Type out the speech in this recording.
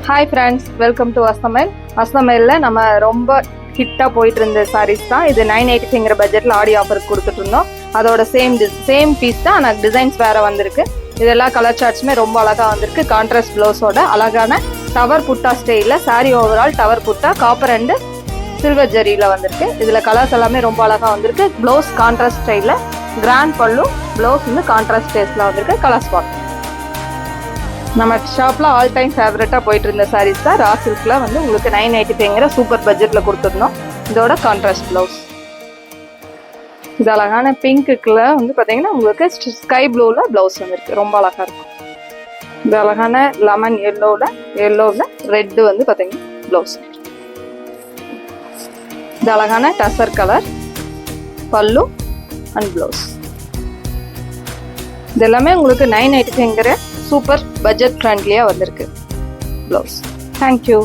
Hi friends, welcome to அஸ்தமைல். அஸ்தமைலில் நம்ம ரொம்ப ஹிட்டாக போயிட்டு இருந்த சாரீஸ் தான் இது. 985 பட்ஜெட்டில் ஆடி ஆஃபருக்கு கொடுத்துட்டு இருந்தோம். அதோட சேம் பீஸ் தான், ஆனால் டிசைன்ஸ் வேறு வந்திருக்கு. இதெல்லாம் கலர் சார்ட்ஸுமே ரொம்ப அழகாக வந்திருக்கு. கான்ட்ராஸ்ட் ப்ளவுஸோட அழகான டவர் புட்டா ஸ்டைலில் சாரீ ஓவரால் டவர் புட்டா காப்பர் அண்டு சில்வர் ஜரியில் வந்திருக்கு. இதில் கலர்ஸ் எல்லாமே ரொம்ப அழகாக வந்திருக்கு. ப்ளவுஸ் கான்ட்ராஸ்ட் ஸ்டைலில் கிராண்ட் பல்லு, ப்ளவுஸ் வந்து கான்ட்ராஸ்ட் ஸ்டைல்ஸில் வந்திருக்கு. கலர்ஸ் பார்க்கலாம். நம்ம ஷாப்பில் ஆல் டைம் ஃபேவரட்டாக போயிட்டு இருந்த சாரீஸ் தான். ரா சில்கில் வந்து உங்களுக்கு 985 சூப்பர் பட்ஜெட்டில் கொடுத்துருந்தோம். இதோட கான்ட்ராஸ்ட் ப்ளவுஸ். இது அழகான பிங்க்குல வந்து பார்த்தீங்கன்னா உங்களுக்கு ஸ்கை ப்ளூவில் ப்ளவுஸ் வந்துருக்கு. ரொம்ப அழகாக இருக்கும். இது அழகான லெமன் எல்லோவில் ரெட்டு வந்து பார்த்தீங்கன்னா ப்ளவுஸ். இது அழகான டசர் கலர் பல்லு அண்ட் ப்ளவுஸ். இது எல்லாமே உங்களுக்கு 985 சூப்பர் பட்ஜெட் ஃப்ரெண்ட்லியாக வந்திருக்கு ப்ளவுஸ். தேங்க்யூ.